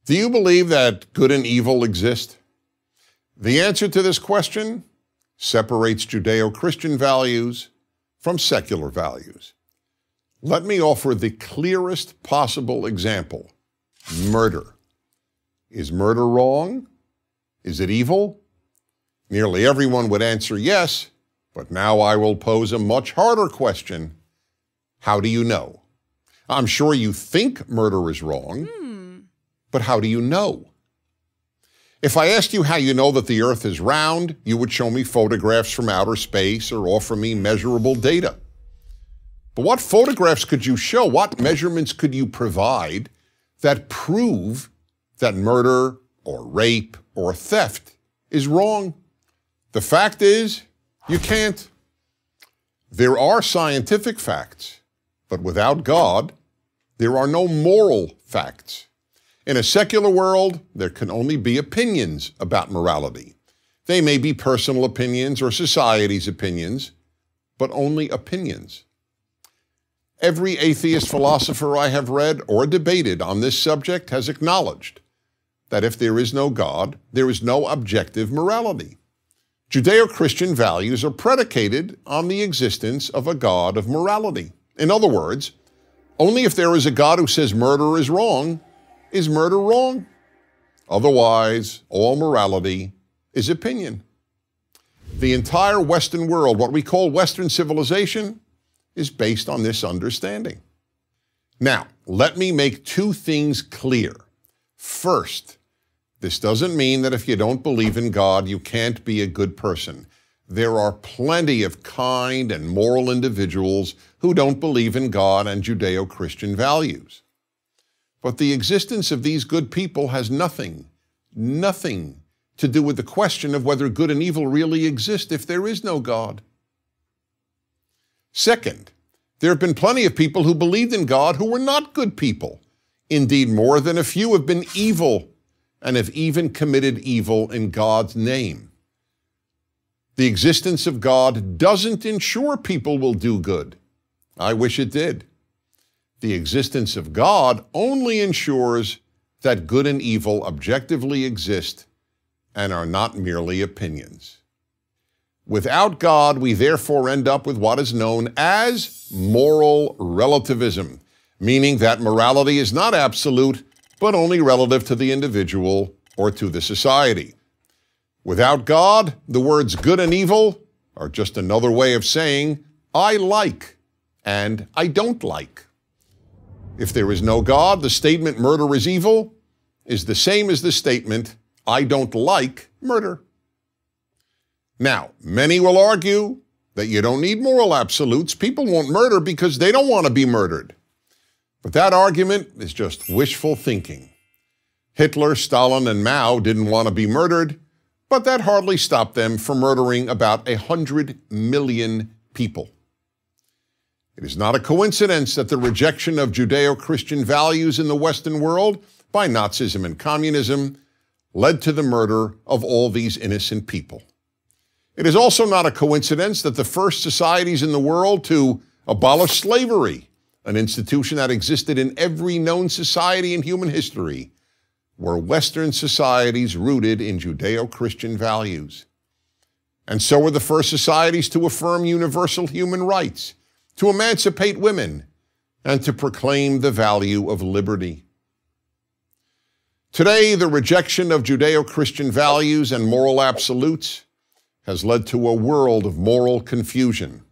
Do you believe that good and evil exist? The answer to this question separates Judeo-Christian values from secular values. Let me offer the clearest possible example: murder. Is murder wrong? Is it evil? Nearly everyone would answer yes, but now I will pose a much harder question. How do you know? I'm sure you think murder is wrong, but how do you know? If I asked you how you know that the earth is round, you would show me photographs from outer space or offer me measurable data. But what photographs could you show? What measurements could you provide that prove that murder or rape or theft is wrong? The fact is, you can't. There are scientific facts, but without God, there are no moral facts. In a secular world, there can only be opinions about morality. They may be personal opinions or society's opinions, but only opinions. Every atheist philosopher I have read or debated on this subject has acknowledged that if there is no God, there is no objective morality. Judeo-Christian values are predicated on the existence of a God of morality. In other words, only if there is a God who says murder is murder wrong. Otherwise, all morality is opinion. The entire Western world, what we call Western civilization, is based on this understanding. Now, let me make two things clear. First, this doesn't mean that if you don't believe in God, you can't be a good person. There are plenty of kind and moral individuals who don't believe in God and Judeo-Christian values. But the existence of these good people has nothing to do with the question of whether good and evil really exist if there is no God. Second, there have been plenty of people who believed in God who were not good people. Indeed, more than a few have been evil and have even committed evil in God's name. The existence of God doesn't ensure people will do good. I wish it did. The existence of God only ensures that good and evil objectively exist and are not merely opinions. Without God, we therefore end up with what is known as moral relativism, meaning that morality is not absolute, but only relative to the individual or to the society. Without God, the words good and evil are just another way of saying I like and I don't like. If there is no God, the statement murder is evil is the same as the statement I don't like murder. Now, many will argue that you don't need moral absolutes. People won't murder because they don't want to be murdered. But that argument is just wishful thinking. Hitler, Stalin, and Mao didn't want to be murdered, but that hardly stopped them from murdering about 100 million people. It is not a coincidence that the rejection of Judeo-Christian values in the Western world by Nazism and communism led to the murder of all these innocent people. It is also not a coincidence that the first societies in the world to abolish slavery, an institution that existed in every known society in human history, were Western societies rooted in Judeo-Christian values. And so were the first societies to affirm universal human rights, to emancipate women, and to proclaim the value of liberty. Today, the rejection of Judeo-Christian values and moral absolutes has led to a world of moral confusion.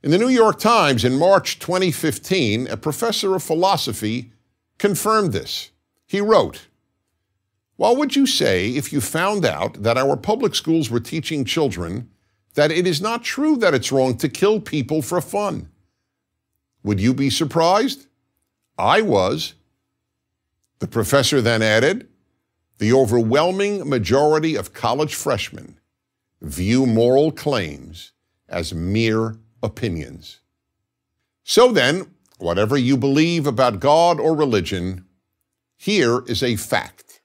In the New York Times in March 2015, a professor of philosophy confirmed this. He wrote, "What would you say if you found out that our public schools were teaching children that it is not true that it's wrong to kill people for fun? Would you be surprised? I was." The professor then added, "The overwhelming majority of college freshmen view moral claims as mere opinions." So then, whatever you believe about God or religion, here is a fact.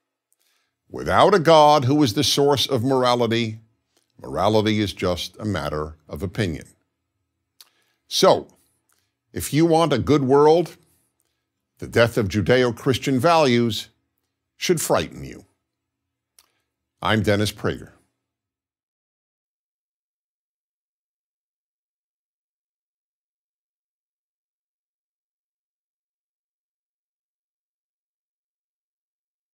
Without a God who is the source of morality, morality is just a matter of opinion. So, if you want a good world, the death of Judeo-Christian values, should frighten you. I'm Dennis Prager.